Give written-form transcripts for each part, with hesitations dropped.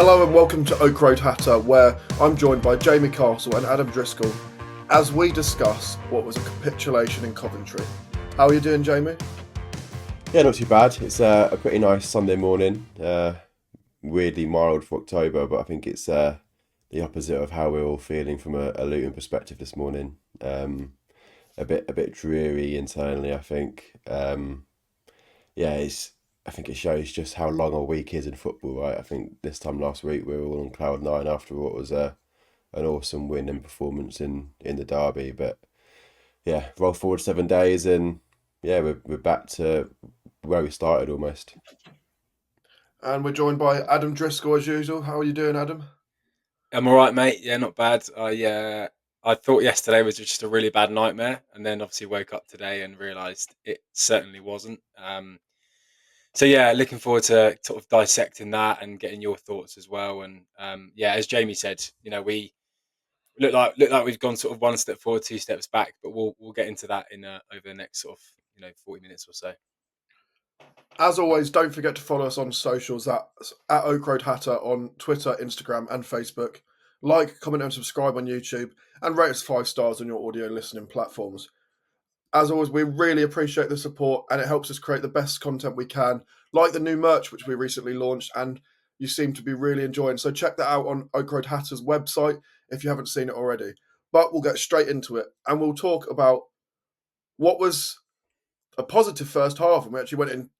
Hello and welcome to ORH Hatter, where I'm joined by Jamie Castle and Adam Driscoll as we discuss what was a capitulation in Coventry. How are you doing, Jamie? Yeah, not too bad. It's a pretty nice Sunday morning. Weirdly mild for October, but I think it's the opposite of how we're all feeling from a Luton perspective this morning. A bit dreary internally, I think. Yeah, I think it shows just how long a week is in football, right? I think this time last week we were all on cloud nine after what was an awesome win and performance in the derby. But yeah, roll forward 7 days and yeah, we're back to where we started almost. And we're joined by Adam Driscoll as usual. How are you doing, Adam? I'm all right, mate. Yeah, not bad. I thought yesterday was just a really bad nightmare, and then obviously woke up today and realised it certainly wasn't. So yeah, looking forward to sort of dissecting that and getting your thoughts as well. And yeah, as Jamie said, we look like we've gone sort of one step forward, two steps back, but we'll get into that in over the next sort of 40 minutes or so. As always, don't forget to follow us on socials at ORH Hatter on Twitter, Instagram, and Facebook. Like, comment, and subscribe on YouTube, and rate us 5 stars on your audio listening platforms. As always, we really appreciate the support and it helps us create the best content we can, like the new merch which we recently launched and you seem to be really enjoying. So check that out on ORH Hatter's website if you haven't seen it already. But we'll get straight into it and we'll talk about what was a positive first half and we actually went in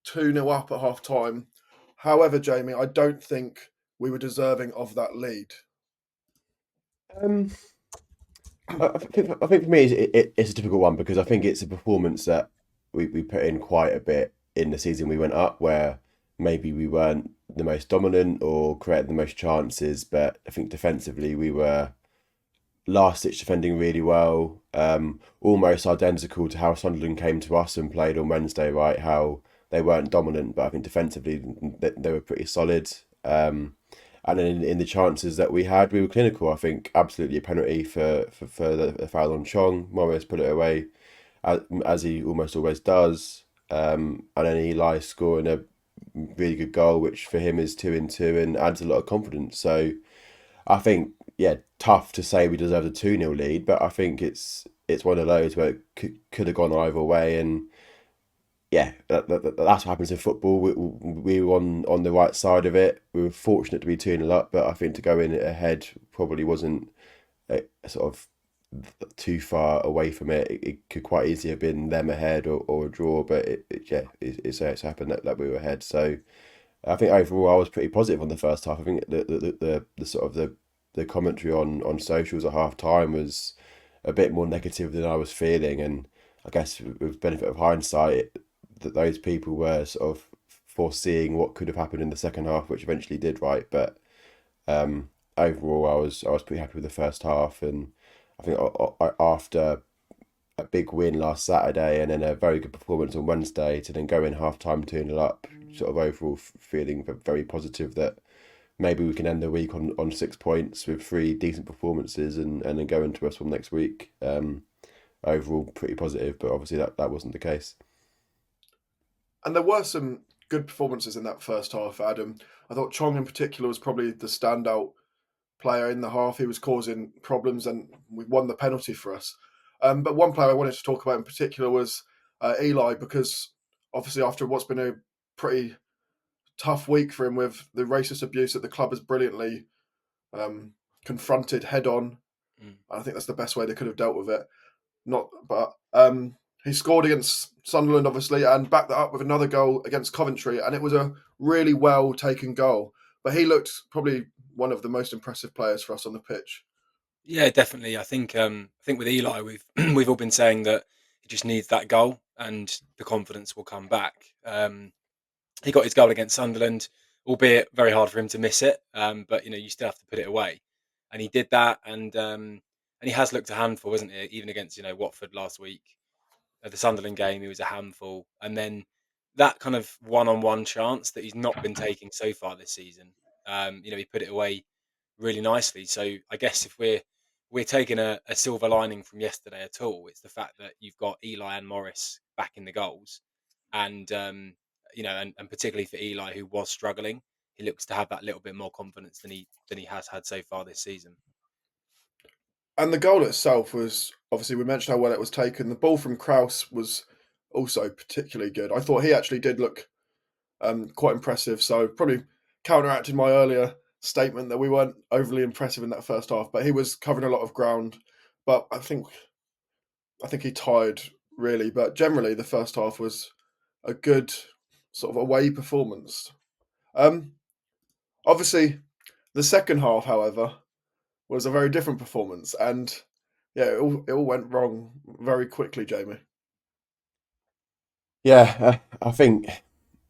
2-0 up at half time. However, Jamie, I don't think we were deserving of that lead. Um, I think for me it's a difficult one because I think it's a performance that we put in quite a bit in the season we went up where maybe we weren't the most dominant or created the most chances, but I think defensively we were last ditch defending really well, almost identical to how Sunderland came to us and played on Wednesday, right? How they weren't dominant, but I think defensively they were pretty solid. And then in the chances that we had, we were clinical. I think absolutely a penalty for the foul on Chong. Morris put it away as he almost always does. And then Eli scoring a really good goal, which for him is 2-2 and adds a lot of confidence. So I think, yeah, tough to say we deserve a 2-0 lead, but I think it's one of those where it could have gone either way. And yeah, that's what happens in football. We were on the right side of it. We were fortunate to be 2-0 up, but I think to go in ahead probably wasn't sort of too far away from it. It could quite easily have been them ahead or a draw, but it's happened that we were ahead. So I think overall I was pretty positive on the first half. I think the sort of the commentary on socials at half time was a bit more negative than I was feeling, and I guess with benefit of hindsight, that those people were sort of foreseeing what could have happened in the second half, which eventually did, right? But overall, I was pretty happy with the first half, and I think after a big win last Saturday and then a very good performance on Wednesday to then go in half time 2-0 up, sort of overall feeling very positive that maybe we can end the week on 6 points with three decent performances and then go into us from next week. Overall, pretty positive, but obviously that wasn't the case. And there were some good performances in that first half, Adam. I thought Chong in particular was probably the standout player in the half. He was causing problems and we won the penalty for us. But one player I wanted to talk about in particular was Eli, because obviously after what's been a pretty tough week for him with the racist abuse that the club has brilliantly confronted head on. Mm. I think that's the best way they could have dealt with it. He scored against Sunderland, obviously, and backed that up with another goal against Coventry, and it was a really well taken goal. But he looked probably one of the most impressive players for us on the pitch. Yeah, definitely. I think with Eli, we've we've all been saying that he just needs that goal, and the confidence will come back. He got his goal against Sunderland, albeit very hard for him to miss it. But you still have to put it away, and he did that, and he has looked a handful, hasn't he? Even against Watford last week, at the Sunderland game, he was a handful, and then that kind of one-on-one chance that he's not been taking so far this season. He put it away really nicely. So I guess if we're taking a silver lining from yesterday at all, it's the fact that you've got Eli and Morris back in the goals, and and particularly for Eli who was struggling. he looks to have that little bit more confidence than he has had so far this season. And the goal itself was, obviously, we mentioned how well it was taken. The ball from Kraus was also particularly good. I thought he actually did look quite impressive. So probably counteracted my earlier statement that we weren't overly impressive in that first half. But he was covering a lot of ground. But I think he tired really. But generally, the first half was a good sort of away performance. Obviously, the second half, however, was a very different performance, and yeah, it all went wrong very quickly, Jamie. Yeah, I think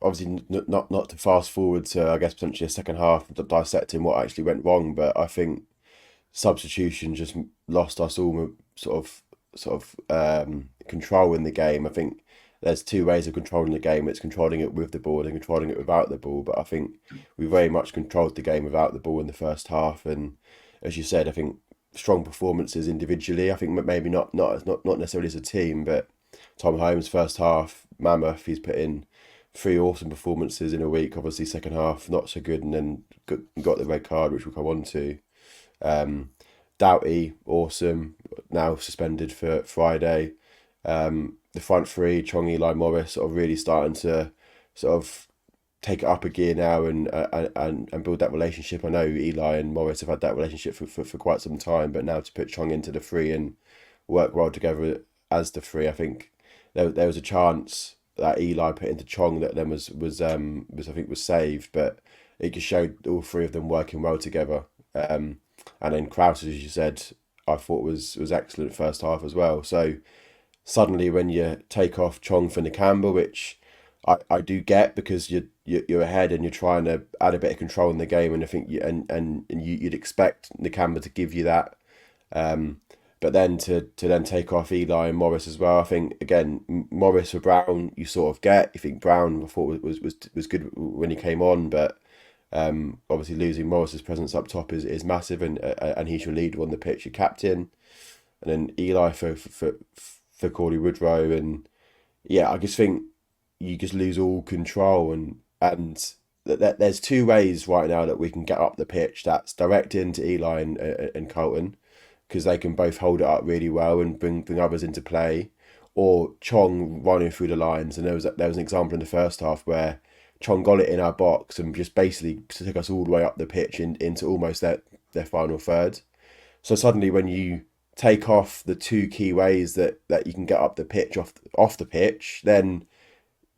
obviously not to fast forward to, I guess, potentially a second half dissecting what actually went wrong, but I think substitution just lost us all control in the game. I think there's two ways of controlling the game. It's controlling it with the ball and controlling it without the ball. But I think we very much controlled the game without the ball in the first half. And as you said, I think strong performances individually. I think maybe not necessarily as a team, but Tom Holmes first half, mammoth. He's put in 3 awesome performances in a week. Obviously, second half not so good, and then got the red card, which we'll come on to. Doughty, awesome. Now suspended for Friday. The front three, Chong, Eli, Morris, sort of really starting to sort of take it up a gear now and build that relationship. I know Eli and Morris have had that relationship for quite some time, but now to put Chong into the three and work well together as the three, I think there was a chance that Eli put into Chong that then was I think was saved, but it just showed all three of them working well together. And then Kraus, as you said, I thought was excellent first half as well. So suddenly when you take off Chong for Nakamba, which I do get, because you're ahead and you're trying to add a bit of control in the game, and I think you'd expect Nakamba to give you that. But then to then take off Eli and Morris as well, I think again Morris for Brown you sort of get. You think Brown I thought was good when he came on, but obviously losing Morris's presence up top is massive, and he's your leader on the pitch, your captain, and then Eli for Corley Woodrow, and yeah, I just think you just lose all control, and there's 2 ways right now that we can get up the pitch. That's direct into Eli and Carlton, because they can both hold it up really well and bring others into play, or Chong running through the lines. And there was an example in the first half where Chong got it in our box and just basically took us all the way up the pitch into almost their final third. So suddenly when you take off the 2 key ways that you can get up the pitch off the pitch, then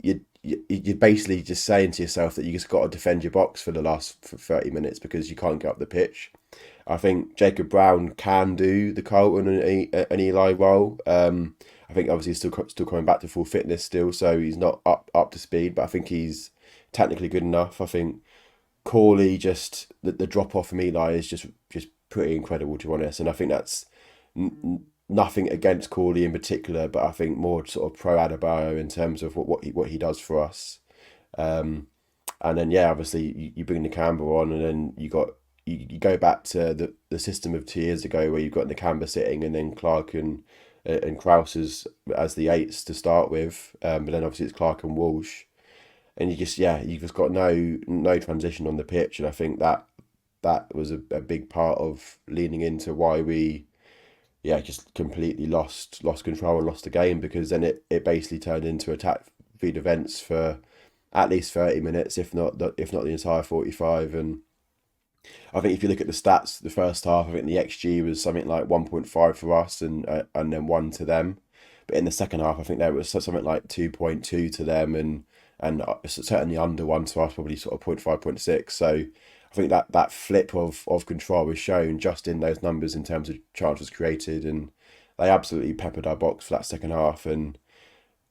you're basically just saying to yourself that you just got to defend your box for the last 30 minutes because you can't get up the pitch. I think Jacob Brown can do the Carlton and Eli role. I think obviously he's still coming back to full fitness still, so he's not up to speed, but I think he's technically good enough. I think Corley, just the drop off from Eli is just pretty incredible, to be honest, and I think that's nothing against Corley in particular, but I think more sort of pro Adebayo in terms of what he does for us. And then yeah, obviously you bring Nakamba on, and then you go back to the system of 2 years ago where you've got Nakamba sitting and then Clark and Kraus as the 8s to start with, but then obviously it's Clark and Walsh, and you've just got no transition on the pitch, and I think that was a big part of leaning into why we just completely lost control and lost the game, because then it basically turned into attack feed events for at least 30 minutes, if not the entire 45. And I think if you look at the stats, the first half, I think the XG was something like 1.5 for us and then 1 to them. But in the second half, I think there was something like 2.2 to them and certainly under 1 to us, probably sort of 0.5, 0.6. So I think that flip of control was shown just in those numbers in terms of chances created, and they absolutely peppered our box for that second half. And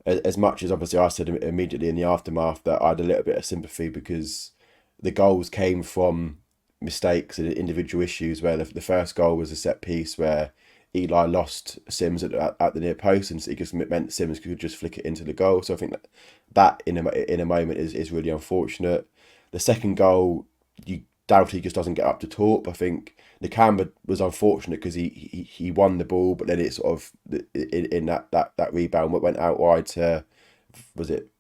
as much as obviously I said immediately in the aftermath that I had a little bit of sympathy because the goals came from mistakes and individual issues, where the first goal was a set piece where Eli lost Sims at the near post, and it just meant Sims could just flick it into the goal. So I think that in a moment is really unfortunate. The second goal, Doughty just doesn't get up to top. I think Nakamba was unfortunate because he won the ball, but then it sort of in that rebound went out wide to, was it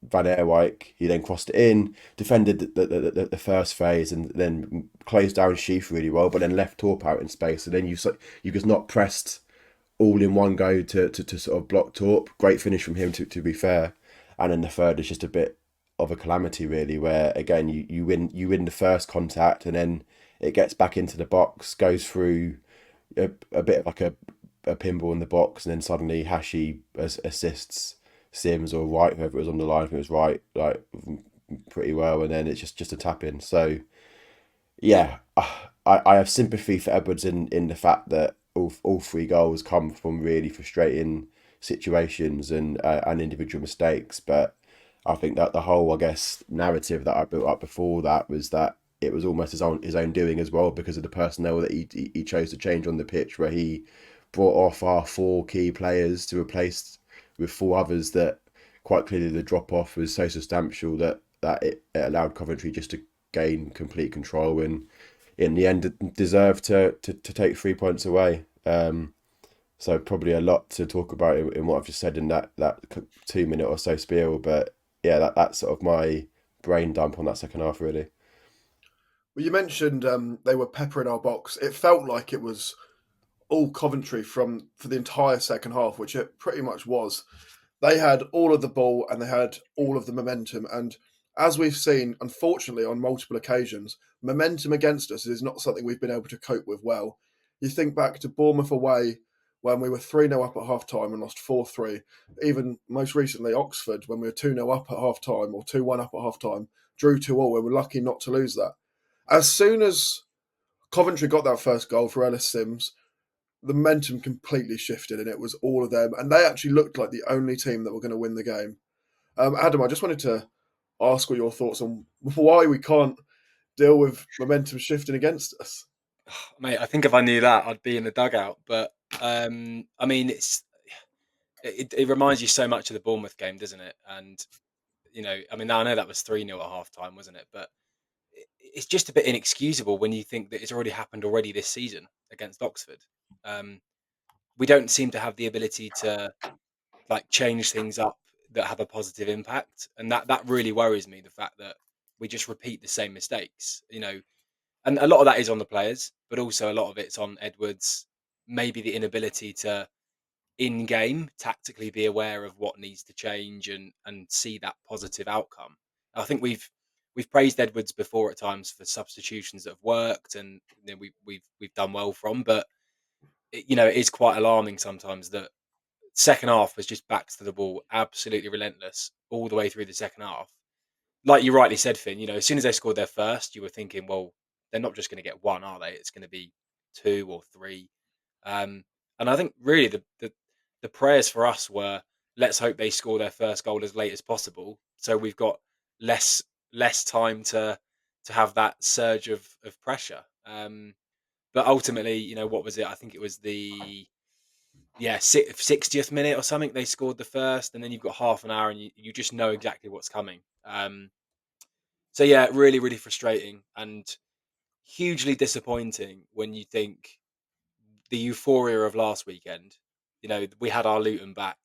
Van Eerwijk. He then crossed it in, defended the first phase, and then closed down Sheaf really well, but then left Torp out in space. And then you just not pressed all in one go to sort of block Torp. Great finish from him, to be fair. And then the third is just a bit of a calamity, really, where again you win the first contact, and then it gets back into the box, goes through a bit of like a pinball in the box, and then suddenly Hashi assists Sims or Wright, whoever was on the line. I think it was Wright, like pretty well, and then it's just a tap in. So yeah, I have sympathy for Edwards in the fact that all three goals come from really frustrating situations and individual mistakes. But I think that the whole, I guess, narrative that I built up before that was that it was almost his own doing as well, because of the personnel that he chose to change on the pitch, where he brought off our four key players to replace with four others that quite clearly the drop off was so substantial that it allowed Coventry just to gain complete control, and in the end deserved to take 3 points away. So probably a lot to talk about in what I've just said in that 2 minute or so spiel, but yeah, that's sort of my brain dump on that second half, really. Well, you mentioned they were peppering our box. It felt like it was all Coventry for the entire second half, which it pretty much was. They had all of the ball and they had all of the momentum. And as we've seen, unfortunately, on multiple occasions, momentum against us is not something we've been able to cope with well. You think back to Bournemouth away when we were 3-0 up at half-time and lost 4-3. Even most recently, Oxford, when we were 2-0 up at half-time or 2-1 up at half-time, drew 2-2, and we're lucky not to lose that. As soon as Coventry got that first goal for Ellis Sims, the momentum completely shifted and it was all of them. And they actually looked like the only team that were going to win the game. Adam, I just wanted to ask what your thoughts on why we can't deal with momentum shifting against us. Mate, I think if I knew that, I'd be in the dugout. But I mean, it reminds you so much of the Bournemouth game, doesn't it? And I mean, I know that was 3-0 at half time, wasn't it? But it's just a bit inexcusable when you think that it's already happened already this season against Oxford. We don't seem to have the ability to like change things up that have a positive impact, and that really worries me. The fact that we just repeat the same mistakes, and a lot of that is on the players, but also a lot of it's on Edwards. Maybe the inability to in game tactically be aware of what needs to change and see that positive outcome. I think we've praised Edwards before at times for substitutions that have worked, and we've done well from, but it is quite alarming sometimes that second half was just backs to the ball, absolutely relentless all the way through the second half. Like you rightly said, Finn, as soon as they scored their first, you were thinking, well, they're not just going to get one, are they? It's going to be two or three. And I think really the prayers for us were, let's hope they score their first goal as late as possible, so we've got less time to have that surge of pressure. But ultimately, what was it? I think it was the 60th minute or something. They scored the first, and then you've got half an hour, and you just know exactly what's coming. So yeah, really, really frustrating and hugely disappointing when you think the euphoria of last weekend. We had our Luton back.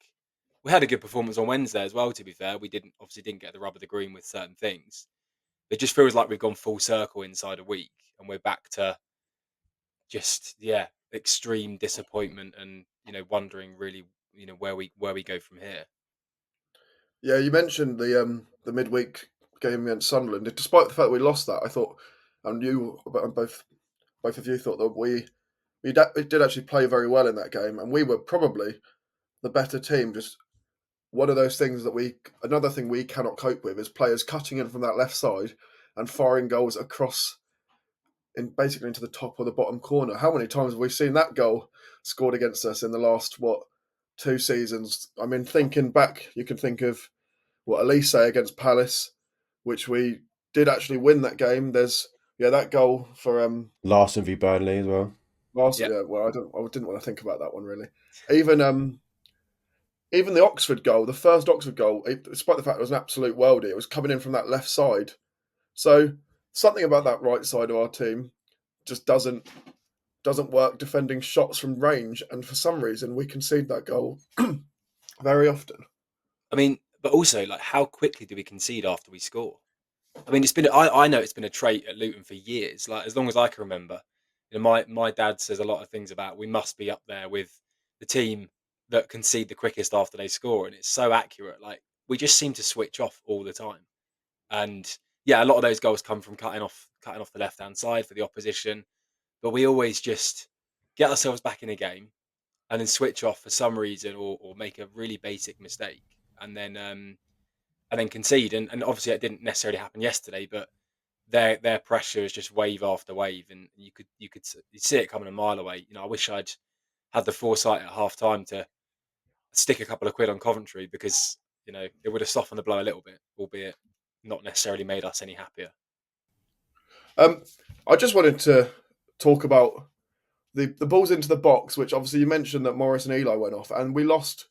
We had a good performance on Wednesday as well. To be fair, we obviously didn't get the rub of the green with certain things. It just feels like we've gone full circle inside a week, and we're back to just extreme disappointment and wondering really where we go from here. Yeah, you mentioned the midweek game against Sunderland. Despite the fact that we lost that, I thought, and both of you thought that we did actually play very well in that game, and we were probably the better team. Just one of those things that another thing we cannot cope with is players cutting in from that left side and firing goals across basically into the top or the bottom corner. How many times have we seen that goal scored against us in the last 2 seasons? I mean, thinking back, you can think of Elise against Palace, which we did actually win that game. There's that goal for Larson v Burnley as well. Yeah. Well, I didn't want to think about that one really. Even the Oxford goal, the first Oxford goal, despite the fact it was an absolute worldie, it was coming in from that left side. So something about that right side of our team just doesn't work defending shots from range, and for some reason we concede that goal very often. I mean, but also like how quickly do we concede after we score? I mean, it's been I know it's been a trait at Luton for years, like as long as I can remember. You know, my dad says a lot of things about we must be up there with the team that concede the quickest after they score, and it's so accurate. Like we just seem to switch off all the time, and yeah, a lot of those goals come from cutting off the left hand side for the opposition, but we always just get ourselves back in a game and then switch off for some reason or make a really basic mistake and then concede. And obviously, it didn't necessarily happen yesterday, but their pressure is just wave after wave, and you see it coming a mile away. You know, I wish I'd had the foresight at half time to stick a couple of quid on Coventry because you know it would have softened the blow a little bit, albeit not necessarily made us any happier. I just wanted to talk about the balls into the box, which obviously you mentioned that Morris and Eli went off, and we lost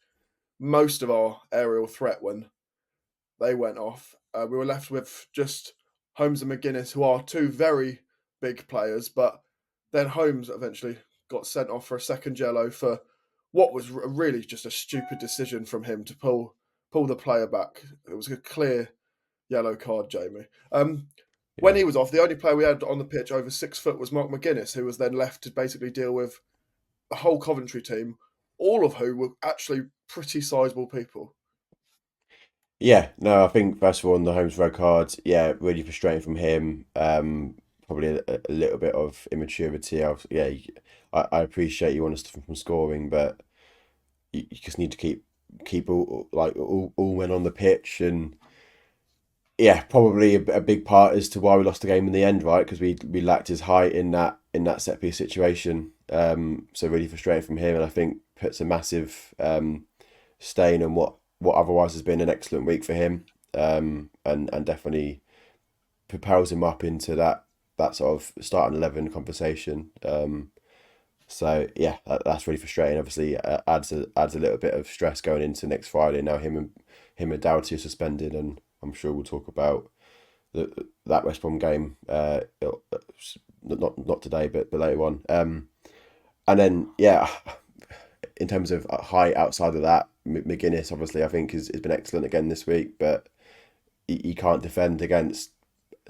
most of our aerial threat when they went off. We were left with just Holmes and McGuinness, who are two very big players, but then Holmes eventually got sent off for a second yellow for what was really just a stupid decision from him to pull the player back. It was a clear yellow card, Jamie. When he was off, the only player we had on the pitch over 6 foot was Mark McGuinness, who was then left to basically deal with the whole Coventry team, all of who were actually pretty sizable people. Yeah, no, I think first of all on the Holmes red card, yeah, really frustrating from him. Probably a little bit of immaturity. I appreciate you want us from scoring, but you just need to keep all men on the pitch, and yeah, probably a big part as to why we lost the game in the end, right? Because we lacked his height in that set piece situation. So really frustrating from him, and I think puts a massive stain on what otherwise has been an excellent week for him, and definitely propels him up into that sort of starting 11 conversation. So yeah, that's really frustrating. Obviously, adds a little bit of stress going into next Friday. Now him and Doughty are suspended, and I'm sure we'll talk about that West Brom game. Not today, but later on. And then yeah, in terms of height outside of that, McGuinness obviously I think has been excellent again this week, but he can't defend against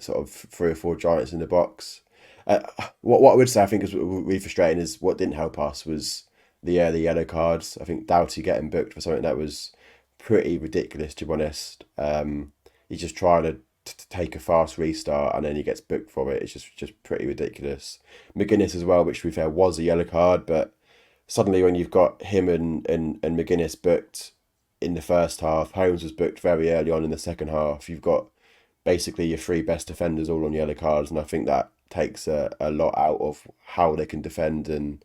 sort of 3 or 4 giants in the box. What I would say I think is really frustrating is what didn't help us was the yellow cards. I think Doughty getting booked for something that was pretty ridiculous, to be honest. He's just trying to take a fast restart and then he gets booked for it. It's just pretty ridiculous. McGuinness as well, which to be fair was a yellow card, but suddenly when you've got him and McGuinness booked in the first half, Holmes was booked very early on in the second half, you've got basically your 3 best defenders all on yellow cards, and I think that takes a lot out of how they can defend. And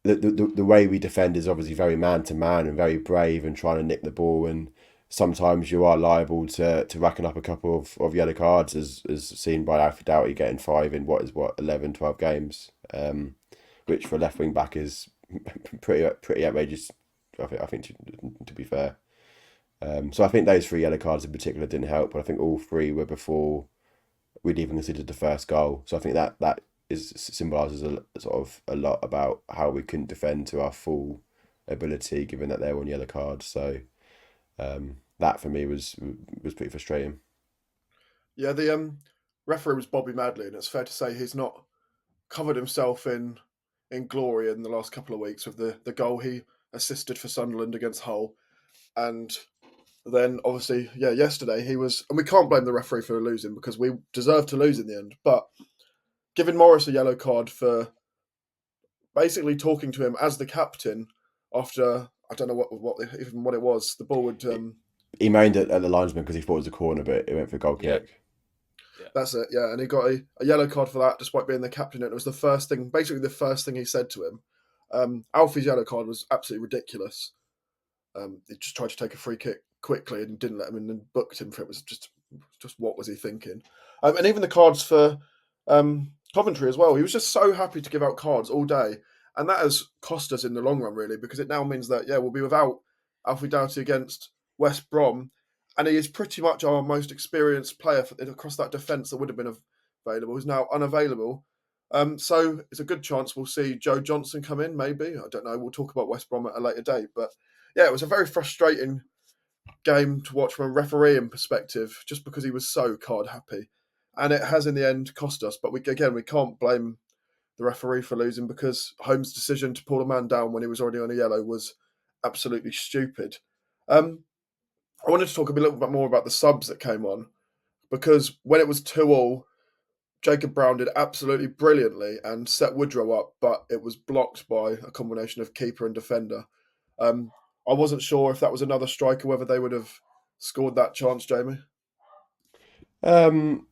the way we defend is obviously very man to man and very brave and trying to nick the ball, and sometimes you are liable to racking up a couple of yellow cards, as seen by Alfie Doughty getting 5 in 11, 12 games, which for a left wing back is pretty outrageous, I think to be fair. So I think those 3 yellow cards in particular didn't help, but I think all 3 were before we'd even considered the first goal. So I think that symbolises a lot about how we couldn't defend to our full ability, given that they were on yellow cards. So that for me was pretty frustrating. Yeah, the referee was Bobby Madley, and it's fair to say he's not covered himself in glory in the last couple of weeks with the goal he assisted for Sunderland against Hull. And then obviously, yeah, yesterday he was, and we can't blame the referee for losing because we deserved to lose in the end, but giving Morris a yellow card for basically talking to him as the captain after, I don't know what it was, the ball would... He moaned at the linesman because he thought it was a corner, but it went for a goal kick. Yeah. That's it, yeah, and he got a yellow card for that despite being the captain. It was the first thing he said to him. Alfie's yellow card was absolutely ridiculous. He just tried to take a free kick quickly and didn't let him in and booked him for it. It was just what was he thinking? And even the cards for Coventry as well. He was just so happy to give out cards all day, and that has cost us in the long run, really, because it now means that we'll be without Alfie Doughty against West Brom, and he is pretty much our most experienced player across that defence that would have been available. He's now unavailable. So it's a good chance we'll see Joe Johnson come in, maybe. I don't know. We'll talk about West Brom at a later date. But yeah, it was a very frustrating game to watch from a refereeing perspective, just because he was so card happy, and it has in the end cost us. But we can't blame the referee for losing, because Holmes' decision to pull a man down when he was already on a yellow was absolutely stupid. I wanted to talk a little bit more about the subs that came on, because when it was 2-2, Jacob Brown did absolutely brilliantly and set Woodrow up, but it was blocked by a combination of keeper and defender. I wasn't sure if that was another striker, whether they would have scored that chance, Jamie. Um,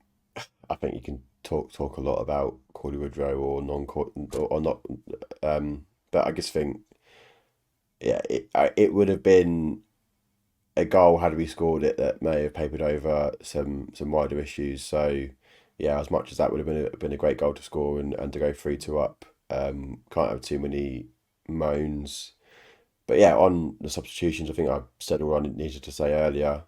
I think you can talk a lot about Corley Woodrow or not. But I just think, yeah, it would have been a goal had we scored it that may have papered over some wider issues. So yeah, as much as that would have been a great goal to score and to go 3-2 up, can't have too many moans. But yeah, on the substitutions, I think I said all I needed to say earlier.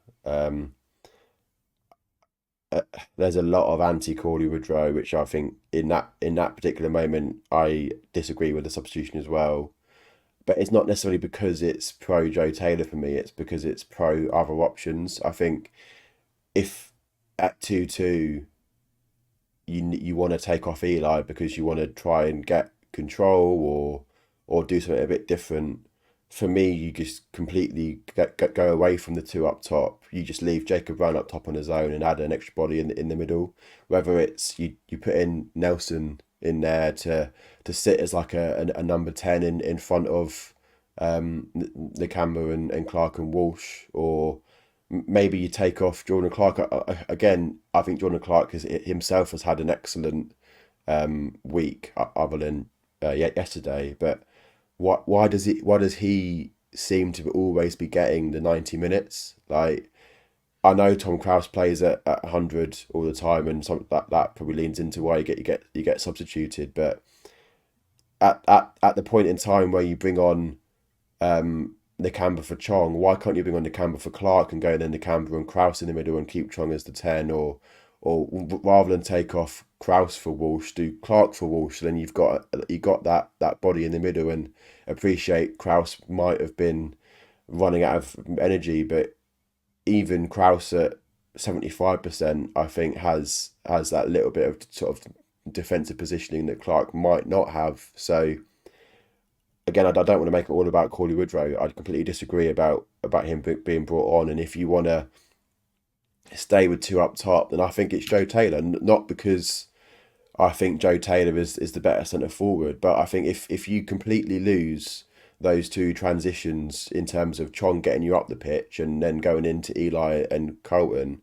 There's a lot of anti-Corley Woodrow, which I think in that particular moment I disagree with the substitution as well. But it's not necessarily because it's pro Joe Taylor for me. It's because it's pro other options. I think if at 2-2 you want to take off Eli because you want to try and get control or do something a bit different. For me, you just completely go away from the two up top. You just leave Jacob Brown up top on his own and add an extra body in the middle. Whether it's you put in Nelson in there to sit as like a number 10 in front of Nakamba and Clark and Walsh, or maybe you take off Jordan Clark. Again, I think Jordan Clark himself has had an excellent week other than yesterday, but why does he seem to always be getting the 90 minutes? Like, I know Tom Krause plays at 100 all the time, and that probably leans into why you get substituted. But at the point in time where you bring on Nakamba for Chong, why can't you bring on Nakamba for Clark and go then Nakamba and Krause in the middle and keep Chong as the 10, or rather than take off Krause for Walsh, do Clark for Walsh? So then you've got that body in the middle, and appreciate Krause might have been running out of energy, but even Krause at 75%, I think has that little bit of sort of defensive positioning that Clark might not have. So again, I don't want to make it all about Corley Woodrow. I completely disagree about him being brought on. And if you want to stay with two up top, then I think it's Joe Taylor. Not because I think Joe Taylor is the better centre forward, but I think if you completely lose those two transitions in terms of Chong getting you up the pitch and then going into Eli and Colton,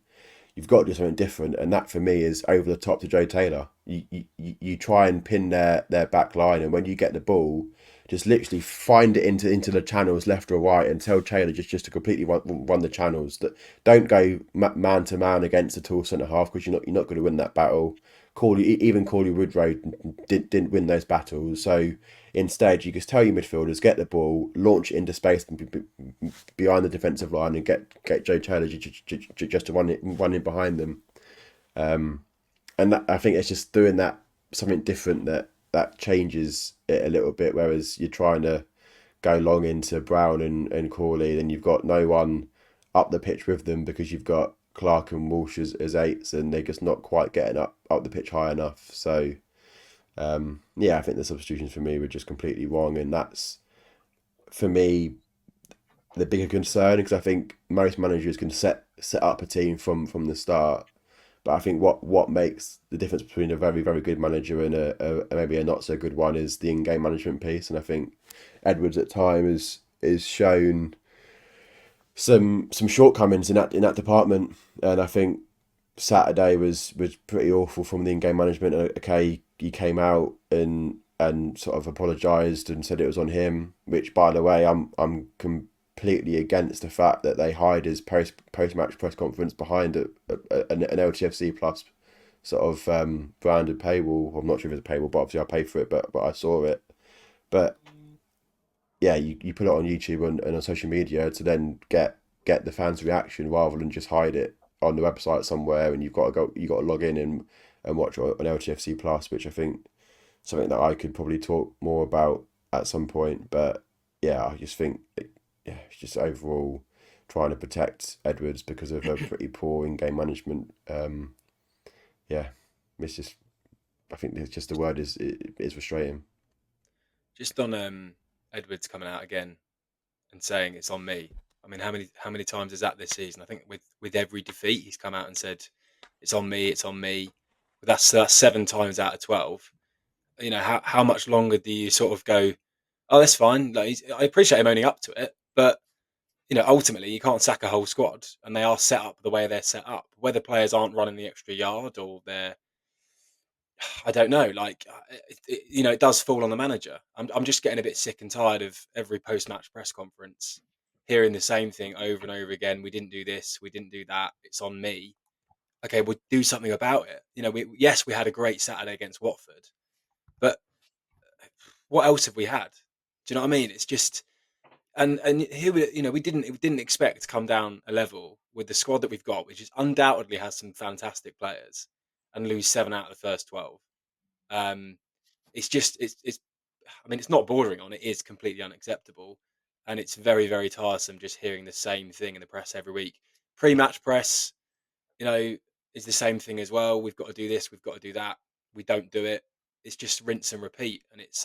you've got to do something different. And that for me is over the top to Joe Taylor. You try and pin their back line, and when you get the ball, just literally find it into the channels left or right, and tell Taylor just to completely run the channels. That don't go man to man against a tall centre half, because you're not going to win that battle. Even Corley Woodrow didn't win those battles. So instead, you just tell your midfielders, get the ball, launch it into space behind the defensive line, and get Joe Taylor just to run in behind them. And that, I think it's just doing that something different that changes it a little bit. Whereas you're trying to go long into Brown and Corley, then you've got no one up the pitch with them, because you've got Clark and Walsh as eights, and they're just not quite getting up the pitch high enough. So I think the substitutions for me were just completely wrong, and that's for me the bigger concern, because I think most managers can set up a team from the start. But I think what makes the difference between a very, very good manager and a maybe a not so good one is the in-game management piece. And I think Edwards at times is shown some shortcomings in that department. And I think Saturday was pretty awful from the in-game management. Okay, he came out and sort of apologised and said it was on him, which, by the way, I'm completely against the fact that they hide his post-match press conference behind an LTFC Plus sort of branded paywall. I'm not sure if it's a paywall, but obviously I paid for it, but I saw it. But yeah, you put it on YouTube and on social media to then get the fans' reaction, rather than just hide it on the website somewhere, and you've got to log in and watch on LTFC Plus, which I think something that I could probably talk more about at some point. But yeah, I just think it's just overall trying to protect Edwards because of a pretty poor in-game management. Yeah, it's just, I think it's just the word is frustrating. Just on Edwards coming out again and saying it's on me. I mean, how many times is that this season? I think with every defeat, he's come out and said it's on me, it's on me. But that's 7 times out of 12. You know, how much longer do you sort of go? Oh, that's fine. Like, I appreciate him owning up to it, but you know, ultimately, you can't sack a whole squad, and they are set up the way they're set up. Whether players aren't running the extra yard or they're, I don't know. Like, you know, it does fall on the manager. I'm just getting a bit sick and tired of every post-match press conference hearing the same thing over and over again. We didn't do this. We didn't do that. It's on me. Okay, we'll do something about it. You know, we had a great Saturday against Watford, but what else have we had? Do you know what I mean? It's just and here you know we didn't expect to come down a level with the squad that we've got, which is undoubtedly has some fantastic players, and lose 7 out of the first 12. Um, it's just it's I mean it's not bordering on, it is completely unacceptable, and it's very very tiresome just hearing the same thing in the press every week. Pre-match press, you know, is the same thing as well. We've got to do this, we've got to do that. We don't do it. It's just rinse and repeat, and it's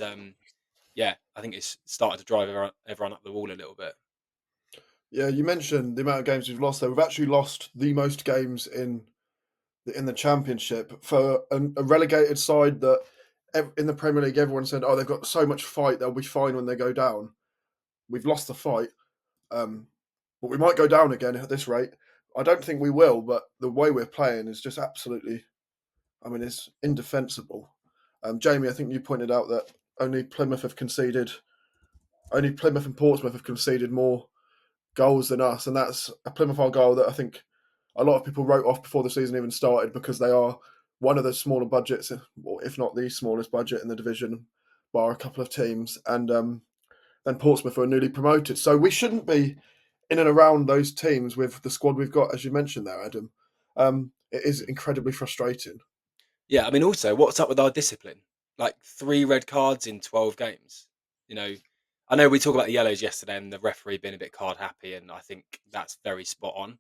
yeah, I think it's started to drive everyone up the wall a little bit. Yeah, you mentioned the amount of games we've lost there. We've actually lost the most games in the Championship for a relegated side that in the Premier League everyone said, oh, they've got so much fight, they'll be fine when they go down. We've lost the fight, but we might go down again at this rate. I don't think we will, but the way we're playing is just absolutely, I mean, it's indefensible. Jamie, I think you pointed out that only Plymouth and Portsmouth have conceded more goals than us, and that's a Plymouth goal that I think a lot of people wrote off before the season even started because they are one of the smaller budgets, or if not the smallest budget in the division, bar a couple of teams, and then Portsmouth are newly promoted. So we shouldn't be in and around those teams with the squad we've got, as you mentioned there, Adam. It is incredibly frustrating. Yeah, I mean, also, what's up with our discipline? Like 3 red cards in 12 games. You know, I know we talked about the yellows yesterday and the referee being a bit card happy, and I think that's very spot on.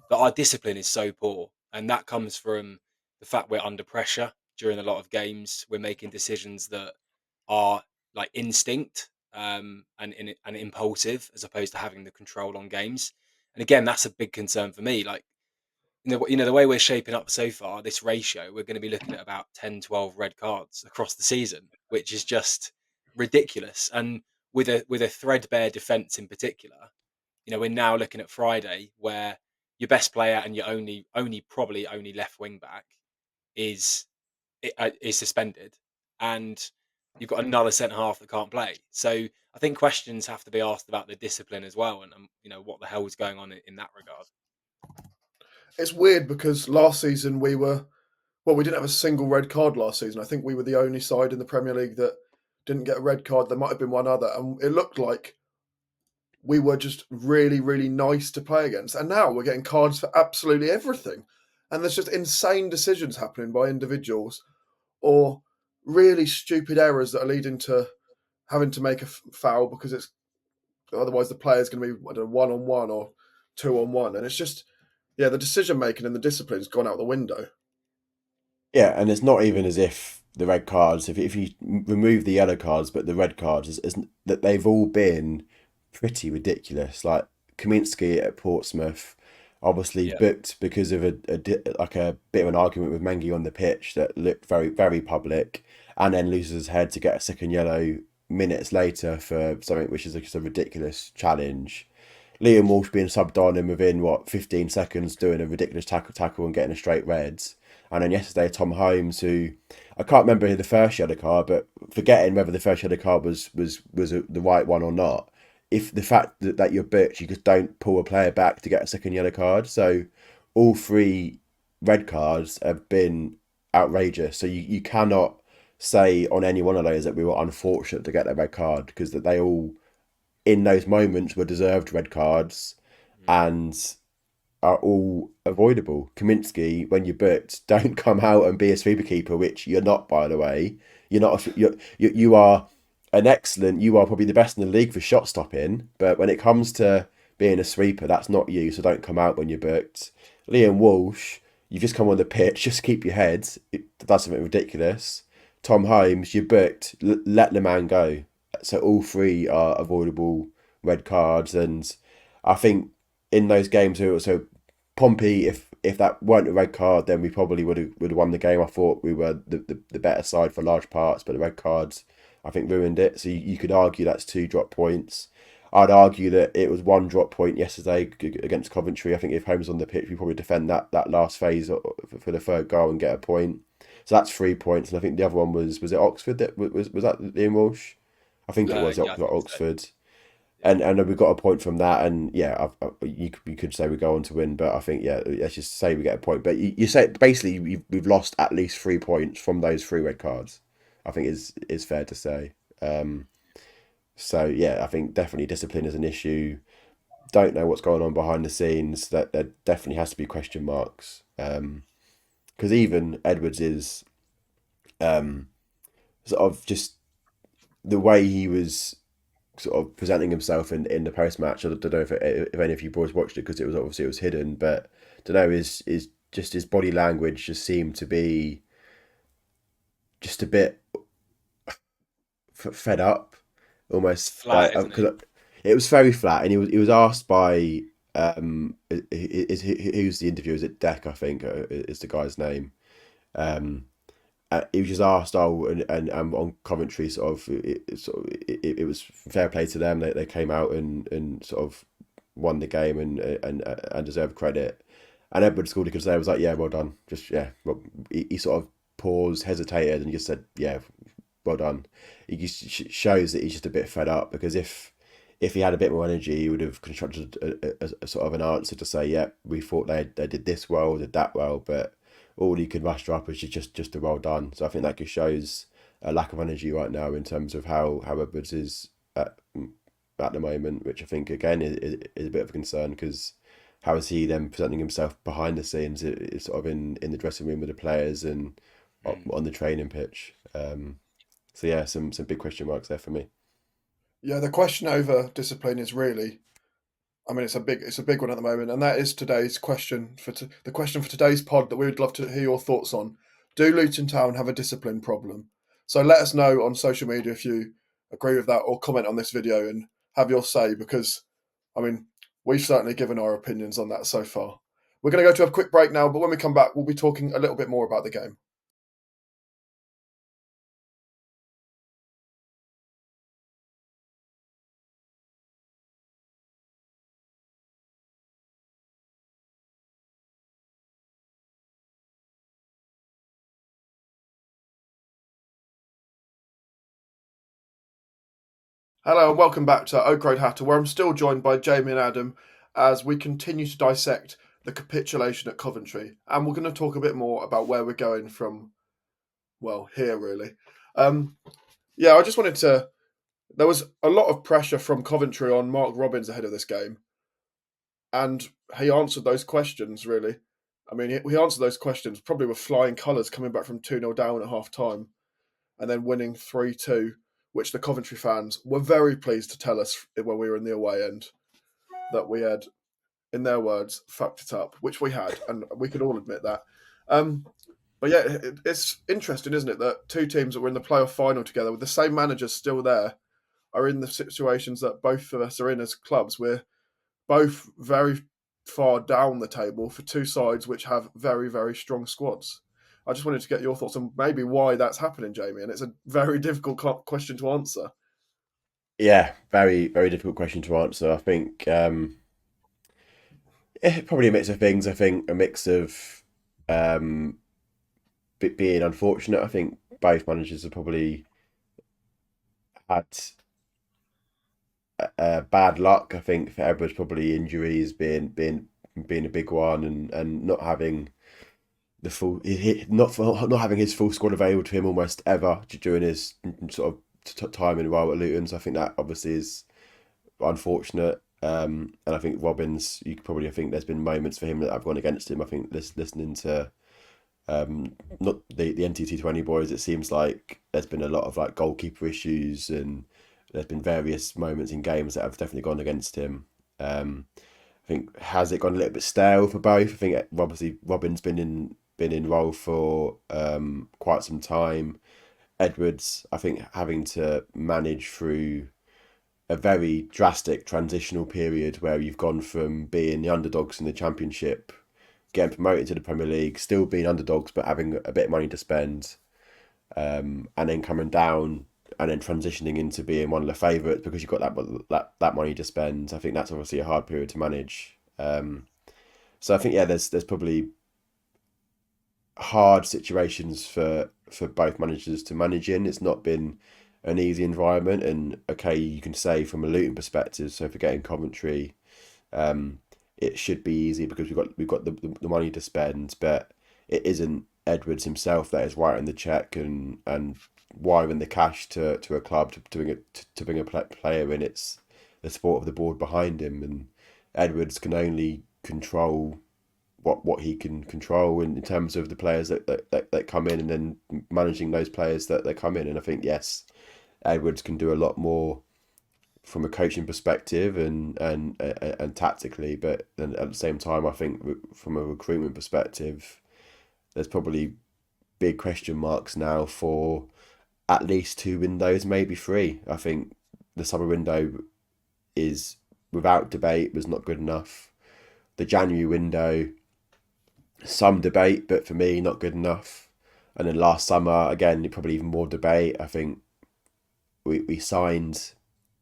But our discipline is so poor, and that comes from the fact we're under pressure during a lot of games. We're making decisions that are like instinct and impulsive, as opposed to having the control on games. And again, that's a big concern for me. Like, you know the way we're shaping up so far, this ratio, we're going to be looking at about 10, 12 red cards across the season, which is just ridiculous. And with a threadbare defence in particular, you know, we're now looking at Friday where your best player and your probably only left wing back is is suspended, and you've got another centre half that can't play. So I think questions have to be asked about the discipline as well, and you know what the hell is going on in that regard. It's weird because last season we didn't have a single red card last season. I think we were the only side in the Premier League that didn't get a red card. There might have been one other, and it looked like we were just really, really nice to play against. And now we're getting cards for absolutely everything. And there's just insane decisions happening by individuals or really stupid errors that are leading to having to make a foul because it's otherwise the player's going to be 1-on-1 or 2-on-1. And it's just, yeah, the decision making and the discipline's gone out the window. Yeah, and it's not even as if the red cards, if you remove the yellow cards, but the red cards, is that they've all been pretty ridiculous. Like Kaminsky at Portsmouth, obviously booked because of a bit of an argument with Mengi on the pitch that looked very, very public, and then loses his head to get a second yellow minutes later for something which is just a ridiculous challenge. Liam Walsh being subbed on him within 15 seconds, doing a ridiculous tackle and getting a straight red. And then yesterday, Tom Holmes, who I can't remember the first yellow card, but forgetting whether the first yellow card was the right one or not. If the fact that you're booked, you just don't pull a player back to get a second yellow card. So all 3 red cards have been outrageous. So you cannot say on any one of those that we were unfortunate to get that red card, because that they all, in those moments, were deserved red cards and are all avoidable. Kaminsky, when you're booked, don't come out and be a sweeper keeper, which you're not, by the way. You are an excellent. You are probably the best in the league for shot stopping, but when it comes to being a sweeper, that's not you, so don't come out when you're booked. Liam Walsh, you just come on the pitch, just keep your head. That's something ridiculous. Tom Holmes, you're booked, let the man go. So all three are avoidable red cards, and I think in those games, so Pompey, if that weren't a red card, then we probably would have won the game. I thought we were the better side for large parts, but the red cards, I think, ruined it. So you could argue that's 2 drop points. I'd argue that it was 1 drop point yesterday against Coventry. I think if Holmes was on the pitch, we probably defend that last phase for the third goal and get a point. So that's 3 points, and I think the other one was it Oxford that was that Ian Walsh? I think it was Yeah, I think so. Oxford. Yeah. And we got a point from that, and yeah, you could say we go on to win, but I think, yeah, let's just say we get a point. But you say basically we've lost at least 3 points from those 3 red cards. I think is fair to say. So yeah, I think definitely discipline is an issue. Don't know what's going on behind the scenes. That there definitely has to be question marks. Because even Edwards is sort of just the way he was sort of presenting himself in the post match. I don't know if any of you boys watched it, because it was hidden, but I don't know, is just his body language just seemed to be just a bit fed up, It's almost, flat, like, isn't it? because it was very flat, and he was asked by who's the interviewer? Is it Deck? I think is the guy's name. Um, he was just asked, and on commentary, it was fair play to them. They came out and sort of won the game and deserved credit. And Edward Scully could say, was like, yeah, well done. Just, yeah, well, he sort of paused, hesitated, and just said, yeah, well done. It just shows that he's just a bit fed up, because if he had a bit more energy, he would have constructed a sort of an answer to say, yeah, we thought they did this well, did that well, but all he could muster up is just a well done. So I think that just shows a lack of energy right now in terms of how Edwards is at the moment, which I think again is a bit of a concern, because how is he then presenting himself behind the scenes? It's sort of in the dressing room with the players and Mm. on the training pitch. So yeah, some big question marks there for me. Yeah, the question over discipline is really, I mean, it's a big one at the moment, and that is today's question the question for today's pod that we would love to hear your thoughts on. Do Luton Town have a discipline problem? So let us know on social media if you agree with that, or comment on this video and have your say, because, I mean, we've certainly given our opinions on that so far. We're going to go to a quick break now, but when we come back, we'll be talking a little bit more about the game. Hello and welcome back to Oak Road Hatter, where I'm still joined by Jamie and Adam as we continue to dissect the capitulation at Coventry. And we're going to talk a bit more about where we're going from, well, here really. I just wanted to. There was a lot of pressure from Coventry on Mark Robins ahead of this game, and he answered those questions really. I mean, he answered those questions probably with flying colours, coming back from 2-0 down at half time and then winning 3-2, which the Coventry fans were very pleased to tell us when we were in the away end that we had, in their words, fucked it up, which we had, and we could all admit that. But yeah, it's interesting, isn't it, that two teams that were in the playoff final together with the same managers still there are in the situations that both of us are in as clubs. We're both very far down the table for two sides which have very, very strong squads. I just wanted to get your thoughts on maybe why that's happening, Jamie, and it's a very difficult question to answer. Yeah, very, very difficult question to answer. I think probably a mix of things. I think a mix of um, being unfortunate. I think both managers have probably had bad luck. I think for Edwards, probably injuries being a big one, and not having the full not having his full squad available to him almost ever during his sort of time in a while at Luton. So I think that obviously is unfortunate. And I think Robbins, you could probably, I think there's been moments for him that have gone against him. I think listening to not the NTT20 boys, it seems like there's been a lot of like goalkeeper issues, and there's been various moments in games that have definitely gone against him. I think has it gone a little bit stale for both? I think obviously Robin's been in role for quite some time. Edwards, I think, having to manage through a very drastic transitional period where you've gone from being the underdogs in the Championship, getting promoted to the Premier League, still being underdogs but having a bit of money to spend, and then coming down and then transitioning into being one of the favourites because you've got that money to spend. I think that's obviously a hard period to manage. So I think there's probably hard situations for both managers to manage in. It's not been an easy environment, and okay, you can say from a Luton perspective. So if we're getting Coventry, it should be easy because we've got the money to spend, but it isn't Edwards himself that is writing the check and wiring the cash to a club to bring a player in. It's the support of the board behind him, and Edwards can only control what he can control in terms of the players that come in and then managing those players that come in. And I think yes, Edwards can do a lot more from a coaching perspective and tactically, but then at the same time, I think from a recruitment perspective, there's probably big question marks now for at least 2 windows, maybe 3. I think the summer window is without debate was not good enough. The January window, some debate, but for me, not good enough. And then last summer, again, probably even more debate. I think we signed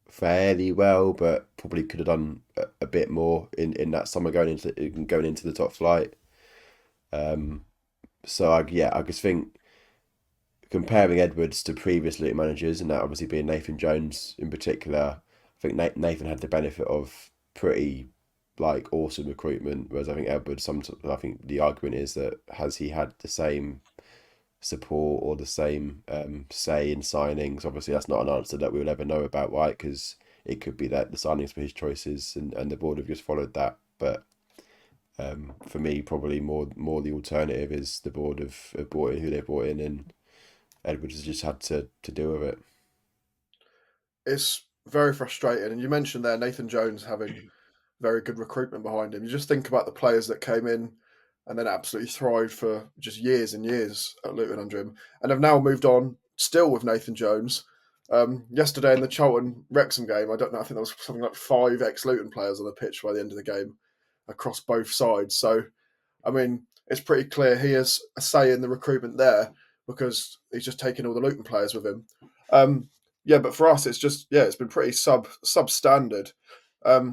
fairly well, but probably could have done a bit more in that summer going into the top flight. So I just think comparing Edwards to previous Luton managers, and that obviously being Nathan Jones in particular, I think Nathan had the benefit of pretty like awesome recruitment, whereas I think Edwards. I think the argument is that has he had the same support or the same say in signings? Obviously, that's not an answer that we'll ever know about, right? Because it could be that the signings were his choices and the board have just followed that. But for me, probably more the alternative is the board have brought in who they brought in, and Edwards has just had to deal with it. It's very frustrating. And you mentioned there Nathan Jones having very good recruitment behind him. You just think about the players that came in and then absolutely thrived for just years and years at Luton under him, and have now moved on still with Nathan Jones. Yesterday in the Charlton Wrexham game, I don't know, I think there was something like 5 ex-Luton players on the pitch by the end of the game across both sides. So, I mean, it's pretty clear he has a say in the recruitment there because he's just taking all the Luton players with him. Yeah, but for us, it's been pretty substandard.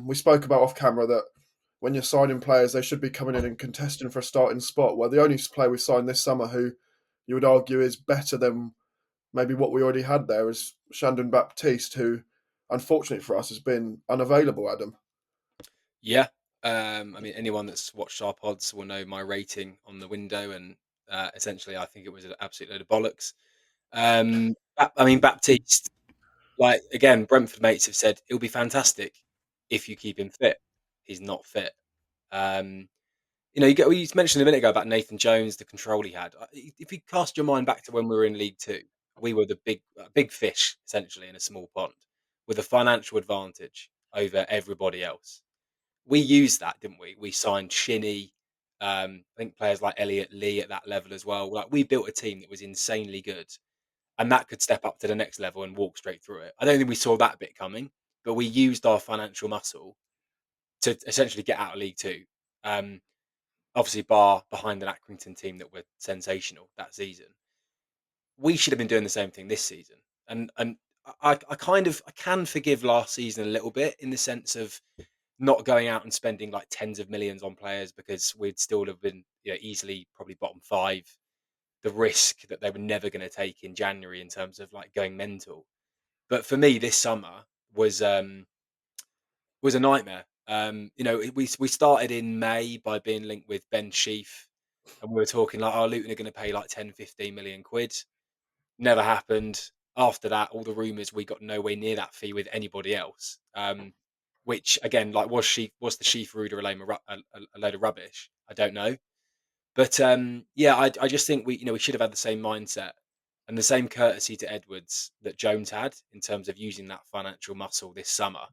We spoke about off camera that when you're signing players, they should be coming in and contesting for a starting spot. Well, the only player we signed this summer who you would argue is better than maybe what we already had there is Shandon Baptiste, who, unfortunately for us, has been unavailable, Adam. Yeah. I mean, anyone that's watched our pods will know my rating on the window, and essentially, I think it was an absolute load of bollocks. I mean, Baptiste, like again, Brentford mates have said it'll be fantastic if you keep him fit. He's not fit. Um, you mentioned a minute ago about Nathan Jones, the control he had. If you cast your mind back to when we were in League Two, we were the big fish essentially in a small pond with a financial advantage over everybody else. We used that, didn't we? We signed Shinnie. I think players like Elliot Lee at that level as well. Like we built a team that was insanely good, and that could step up to the next level and walk straight through it. I don't think we saw that bit coming, but we used our financial muscle to essentially get out of League Two. Obviously, bar behind an Accrington team that were sensational that season. We should have been doing the same thing this season, and I can forgive last season a little bit in the sense of not going out and spending like tens of millions on players because we'd still have been easily probably bottom 5. The risk that they were never going to take in January in terms of like going mental. But for me, this summer was a nightmare. We started in May by being linked with Ben Sheaf, and we were talking like, oh, Luton are going to pay like 10, 15 million quid. Never happened. After that, all the rumours, we got nowhere near that fee with anybody else. Which again, like, was the Sheaf Ruder a load of rubbish? I don't know. But I just think we should have had the same mindset and the same courtesy to Edwards that Jones had in terms of using that financial muscle this summer.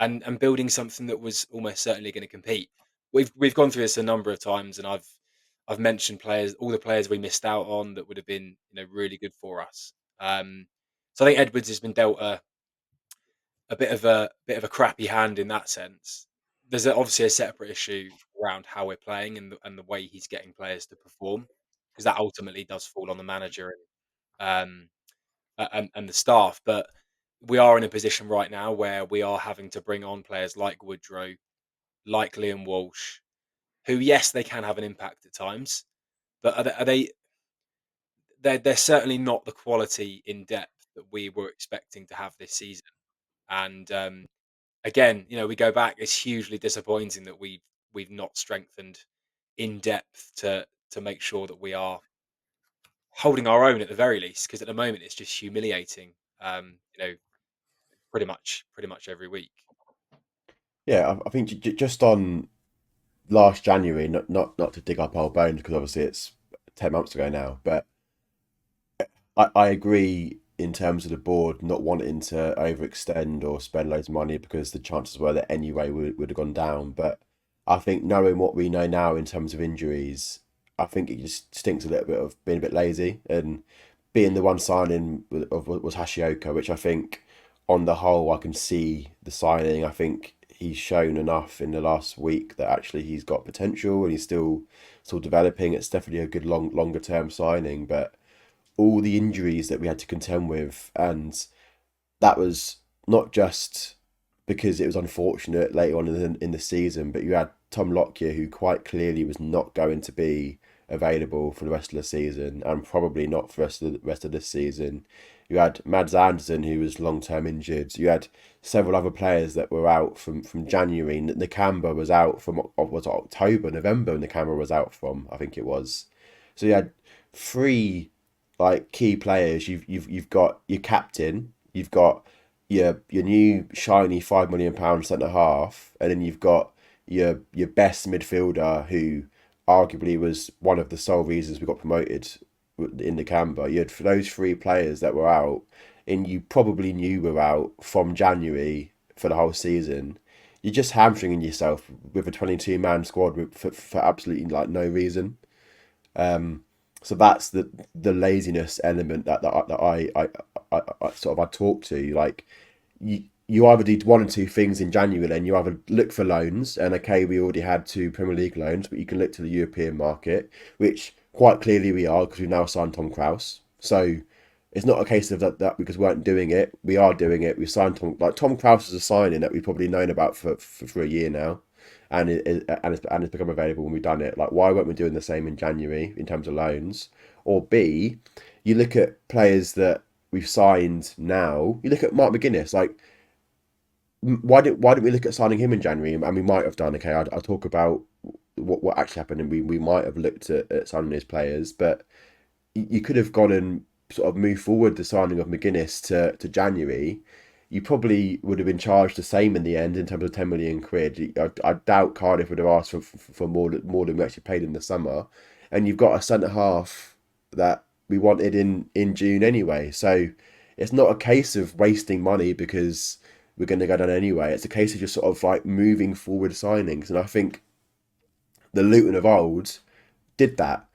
and building something that was almost certainly going to compete. We've gone through this a number of times, and I've mentioned all the players we missed out on that would have been really good for us. So I think Edwards has been dealt a bit of a crappy hand in that sense. There's obviously a separate issue around how we're playing and the way he's getting players to perform, because that ultimately does fall on the manager um, and the staff. But we are in a position right now where we are having to bring on players like Woodrow, like Liam Walsh, who, yes, they can have an impact at times, but they're certainly not the quality in depth that we were expecting to have this season. And again, we go back. It's hugely disappointing that we've not strengthened in depth to make sure that we are holding our own at the very least. Because at the moment, it's just humiliating. Pretty much every week. Yeah, I think just on last January, not to dig up old bones because obviously it's 10 months ago now, but I agree in terms of the board not wanting to overextend or spend loads of money because the chances were that anyway would have gone down. But I think knowing what we know now in terms of injuries, I think it just stinks a little bit of being a bit lazy and being the one signing was Hashioka, which I think on the whole I can see the signing. I think he's shown enough in the last week that actually he's got potential and he's still developing. It's definitely a good longer term signing, but all the injuries that we had to contend with, and that was not just because it was unfortunate later on in the season, but you had Tom Lockyer, who quite clearly was not going to be available for the rest of the season, and probably not for the rest of this season. You had Mads Andersen, who was long term injured. You had several other players that were out from January. Nakamba was out from October, November. Nakamba was out from, I think it was. So you had three key players. You've got your captain. You've got your new shiny £5 million centre half, and then you've got your best midfielder, who arguably was one of the sole reasons we got promoted in the Canberra. You had those three players that were out, and you probably knew were out from January for the whole season. You're just hamstringing yourself with a 22-man squad for absolutely no reason. So that's the laziness element that I sort of talk to. You either did one or two things in January, and you either look for loans, and okay, we already had 2 Premier League loans, but you can look to the European market, which quite clearly we are, because we've now signed Tom Krause. So it's not a case of that because we weren't doing it. We are doing it. We signed Tom Krause is a signing that we've probably known about for a year now, and it's become available when we've done it. Why weren't we doing the same in January in terms of loans? Or B, you look at players that we've signed now. You look at Mark McGuinness. Why didn't we look at signing him in January? And we might have done. Okay, I'll talk about what actually happened, and we might have looked at signing his players, but you could have gone and sort of moved forward the signing of McGuinness to January. You probably would have been charged the same in the end in terms of 10 million quid. I doubt Cardiff would have asked for more than we actually paid in the summer, and you've got a centre half that we wanted in June anyway. So it's not a case of wasting money because we're going to go down anyway. It's a case of just sort of moving forward signings, and I think the Luton of old did that.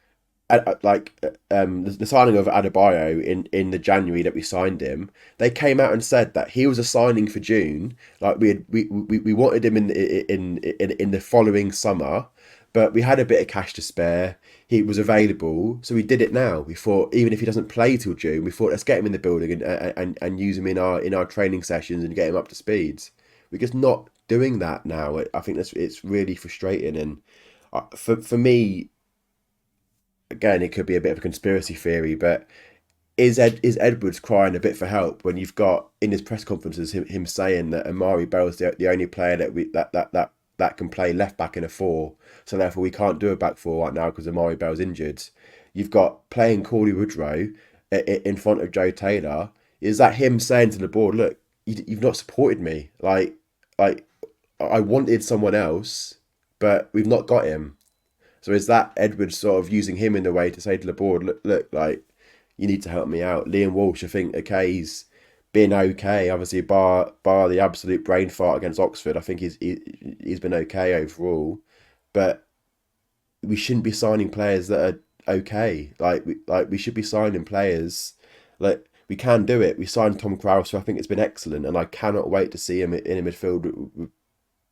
The signing of Adebayo in the January that we signed him, they came out and said that he was a signing for June. We wanted him in the following summer, but we had a bit of cash to spare. He was available, so we did it now. We thought, even if he doesn't play till June, we thought, let's get him in the building and use him in our training sessions and get him up to speed. We're just not doing that now. I think it's really frustrating, and for me, again, it could be a bit of a conspiracy theory, but is Edwards crying a bit for help when you've got in his press conferences him saying that Amari Bell's the only player that can play left back in a 4, so therefore we can't do a back 4 right now because Amari Bell's injured. You've got playing Corley Woodrow in front of Joe Taylor. Is that him saying to the board, look, you've not supported me? I wanted someone else, but we've not got him. So is that Edwards sort of using him in a way to say to the board, look, you need to help me out? Liam Walsh, I think, okay, he's been okay. Obviously, bar the absolute brain fart against Oxford, I think he's been okay overall. But we shouldn't be signing players that are okay. We should be signing players like we can do it. We signed Tom Krause, who I think has been excellent, and I cannot wait to see him in a midfield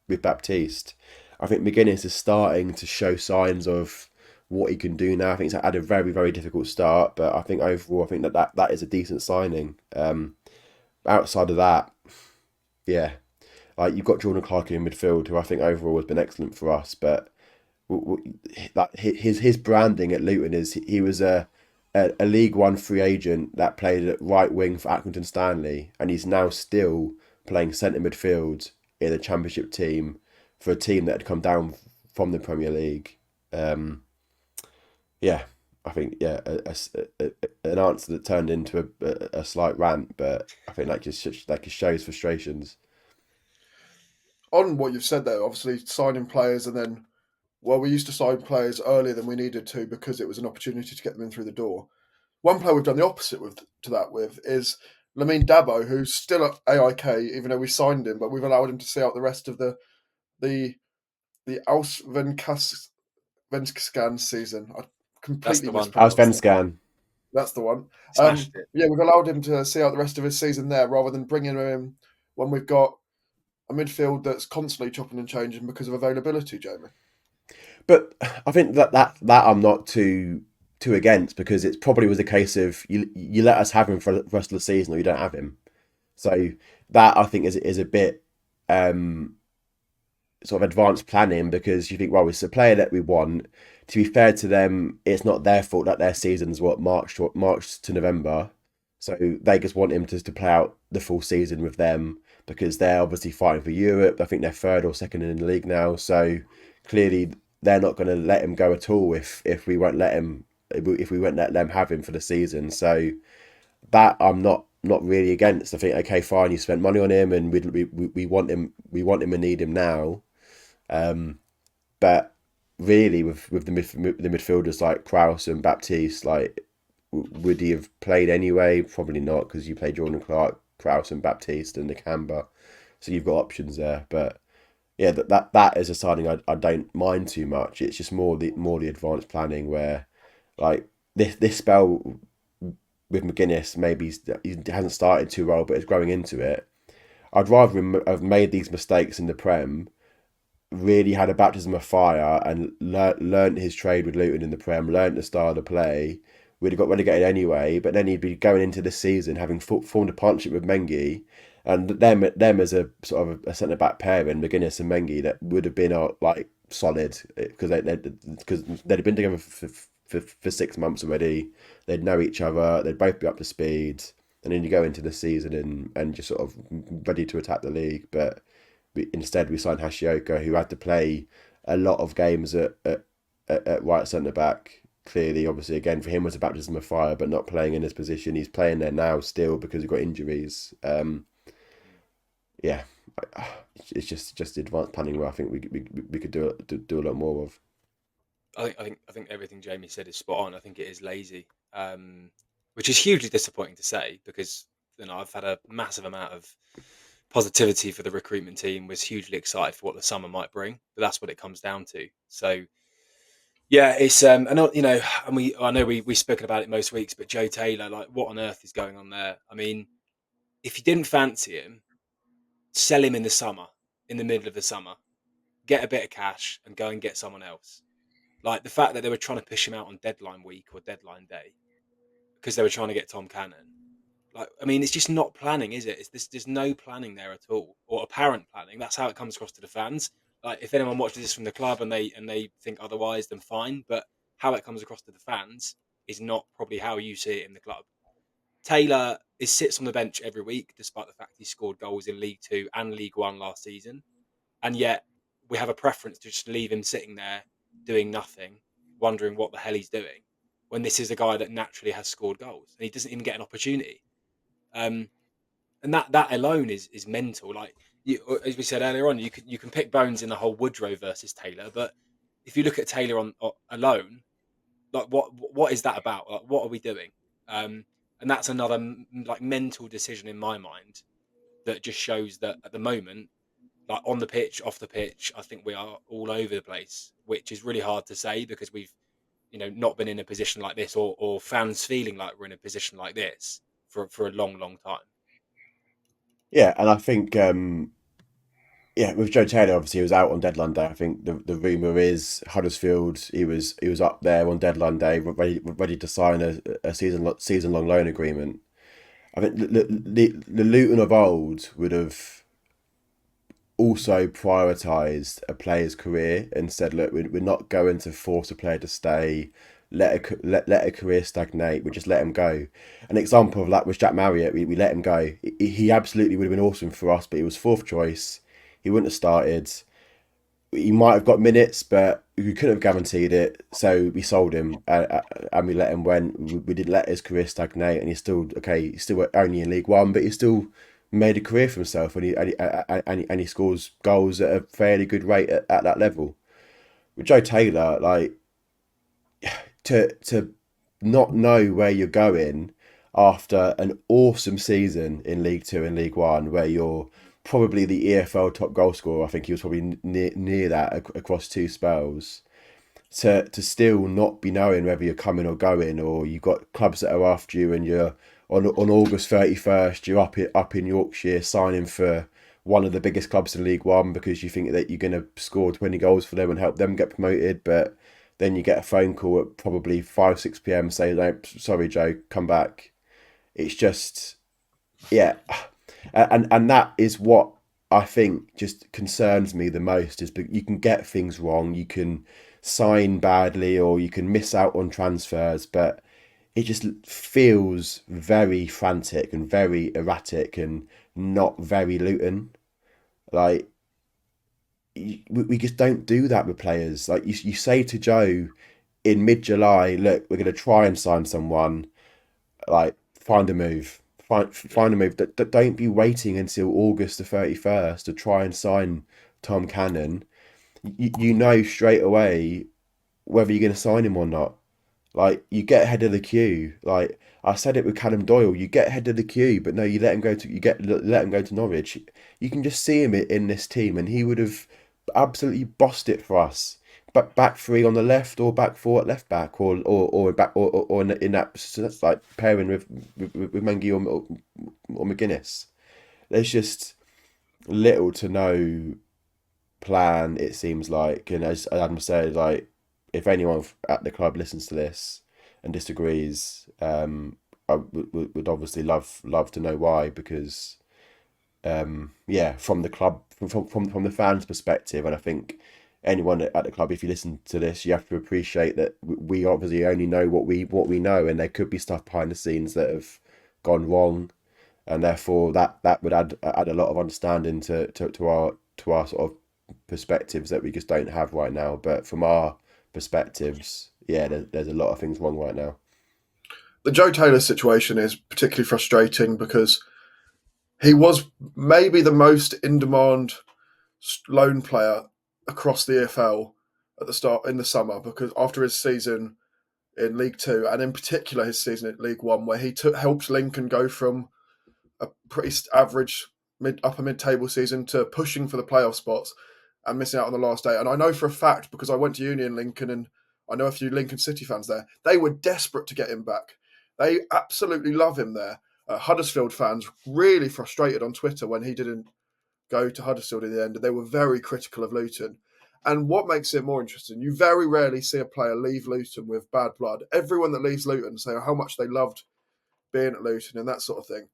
with Baptiste. I think McGuinness is starting to show signs of what he can do now. I think he's had a very, very difficult start, but I think overall, I think that is a decent signing. Outside of that, yeah, like you've got Jordan Clark in midfield, who I think overall has been excellent for us. But that his branding at Luton is he was a League One free agent that played at right wing for Accrington Stanley, and he's now still playing centre midfield in a Championship team for a team that had come down from the Premier League. Yeah, I think an answer that turned into a slight rant, but I think it shows frustrations. On what you've said there, obviously signing players and then, well, we used to sign players earlier than we needed to because it was an opportunity to get them in through the door. One player we've done the opposite with is Lamine Dabo, who's still at AIK, even though we signed him, but we've allowed him to see out the rest of the Allsvenskan season. I completely the one. mispronounced that. Allsvenskan. That's the one. Smashed it. Yeah, we've allowed him to see out the rest of his season there rather than bringing him in when we've got a midfield that's constantly chopping and changing because of availability, Jamie. But I think that I'm not too against, because it probably was a case of you let us have him for the rest of the season or you don't have him. So that I think is a bit sort of advanced planning, because you think, well, it's a player that we want. To be fair to them, it's not their fault that their season's March to November. So they just want him to play out the full season with them, because they're obviously fighting for Europe. I think they're third or second in the league now. So clearly they're not going to let him go at all if we won't let them have him for the season. So that I'm not really against. I think, okay, fine, you spent money on him, and we want him and need him now. But really, with the midfielders like Krause and Baptiste, like, would he have played anyway? Probably not, because you play Jordan Clark, Krause, and Baptiste, and Nakamba, so you've got options there. But yeah, that is a signing I don't mind too much. It's just more the advanced planning where, like, this spell with McGuinness, maybe he hasn't started too well, but is growing into it. I'd rather him have made these mistakes in the Prem, really had a baptism of fire, and learnt his trade with Luton in the Prem, learnt the style of play. We'd have got relegated anyway, but then he'd be going into this season having formed a partnership with Mengi, and them as a sort of a centre back pairing, McGuinness and Mengi, that would have been like solid, because they'd been together for 6 months already. They'd know each other. They'd both be up to speed, and then you go into the season and just sort of ready to attack the league. But instead, we signed Hashioka, who had to play a lot of games at right centre back. Clearly, obviously, again, for him was a baptism of fire, but not playing in his position. He's playing there now still because he got injuries. Yeah, it's just advanced planning where I think we could do a lot more of. I think everything Jamie said is spot on. I think it is lazy, which is hugely disappointing to say, because I've had a massive amount of positivity for the recruitment team, was hugely excited for what the summer might bring, but that's what it comes down to. So yeah, it's and and I know we've spoken about it most weeks, but Joe Taylor, like, what on earth is going on there? I mean, if you didn't fancy him, sell him in the summer, in the middle of the summer, get a bit of cash and go and get someone else. Like, the fact that they were trying to push him out on deadline week or deadline day because they were trying to get Tom Cannon. Like, I mean, it's just not planning, is it? There's no planning there at all, or apparent planning. That's how it comes across to the fans. Like, if anyone watches this from the club and they think otherwise, then fine. But how it comes across to the fans is not probably how you see it in the club. Taylor sits on the bench every week, despite the fact he scored goals in League Two and League One last season, and yet we have a preference to just leave him sitting there doing nothing, wondering what the hell he's doing, when this is a guy that naturally has scored goals and he doesn't even get an opportunity. And that alone is mental. Like, as we said earlier on, you can pick bones in the whole Woodrow versus Taylor, but if you look at Taylor alone, like, what is that about? Like, what are we doing? And And that's another like mental decision in my mind that just shows that at the moment, like on the pitch, off the pitch, I think we are all over the place, which is really hard to say because we've, not been in a position like this, or fans feeling like we're in a position like this for a long, long time. Yeah, and I think with Joe Taylor, obviously he was out on deadline day. I think the rumor is Huddersfield. He was up there on deadline day, ready to sign a season long loan agreement. I think the Luton of old would have also prioritised a player's career and said, look, we're not going to force a player to stay. Let a career stagnate. We just let him go. An example of that was Jack Marriott. We let him go. He absolutely would have been awesome for us, but he was fourth choice. He wouldn't have started. He might have got minutes, but we couldn't have guaranteed it. So we sold him and we let him went. We didn't let his career stagnate, and he's still only in League One, but he still made a career for himself, and he scores goals at a fairly good rate at that level. With Joe Taylor, like to not know where you're going after an awesome season in League Two and League One, where you're probably the EFL top goal scorer. I think he was probably near that across two spells. To still not be knowing whether you're coming or going, or you've got clubs that are after you, and you're on August 31st, you're up in Yorkshire signing for one of the biggest clubs in League One because you think that you're going to score 20 goals for them and help them get promoted, but then you get a phone call at probably 5-6 p.m. saying, no, sorry Joe, come back. It's just, yeah. And that is what I think just concerns me the most, is you can get things wrong, you can sign badly, or you can miss out on transfers, but it just feels very frantic and very erratic and not very Luton. Like, we just don't do that with players. Like, you say to Joe in mid-July, look, we're going to try and sign someone, like, find a move. Find a move. Don't be waiting until August the 31st to try and sign Tom Cannon. You know straight away whether you're going to sign him or not. Like, you get ahead of the queue. Like, I said it with Callum Doyle, you get ahead of the queue, but no, you let him go to Norwich. You can just see him in this team, and he would have absolutely bossed it for us. But back three on the left, or back four at left back, or in that, so that's like pairing with Mengi or McGuinness. There's just little to no plan, it seems like. And as Adam said, like, if anyone at the club listens to this and disagrees, I would obviously love to know why, because from the club, from the fans' perspective, and I think anyone at the club, if you listen to this, you have to appreciate that we obviously only know what we know, and there could be stuff behind the scenes that have gone wrong, and therefore that would add a lot of understanding to our sort of perspectives that we just don't have right now. But from our perspectives, there's a lot of things wrong right now. The Joe Taylor situation is particularly frustrating because he was maybe the most in-demand loan player across the EFL at the start in the summer, because after his season in League Two, and in particular his season in League One, where he helped Lincoln go from a pretty average upper mid-table season to pushing for the playoff spots and missing out on the last day. And I know for a fact, because I went to uni in Lincoln and I know a few Lincoln City fans there, they were desperate to get him back. They absolutely love him there. Huddersfield fans really frustrated on Twitter when he didn't go to Huddersfield in the end. They were very critical of Luton. And what makes it more interesting, you very rarely see a player leave Luton with bad blood. Everyone that leaves Luton say how much they loved being at Luton and that sort of thing.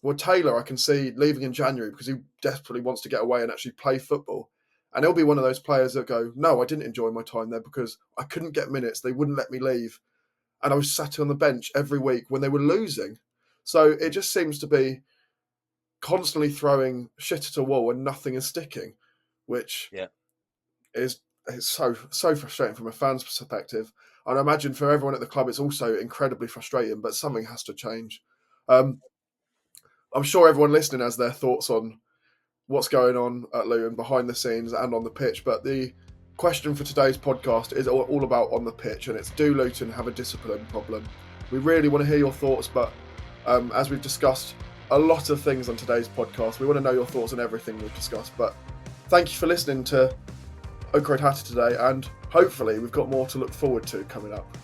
Well, Taylor, I can see leaving in January because he desperately wants to get away and actually play football. And he'll be one of those players that go, no, I didn't enjoy my time there because I couldn't get minutes. They wouldn't let me leave. And I was sat on the bench every week when they were losing. So it just seems to be constantly throwing shit at a wall and nothing is sticking, which is so frustrating from a fan's perspective. And I imagine for everyone at the club, it's also incredibly frustrating, but something has to change. I'm sure everyone listening has their thoughts on what's going on at Luton behind the scenes and on the pitch, but the question for today's podcast is all about on the pitch, and it's, do Luton have a discipline problem? We really want to hear your thoughts, but As we've discussed a lot of things on today's podcast, we want to know your thoughts on everything we've discussed. But thank you for listening to Oak Road Hatter today, and hopefully we've got more to look forward to coming up.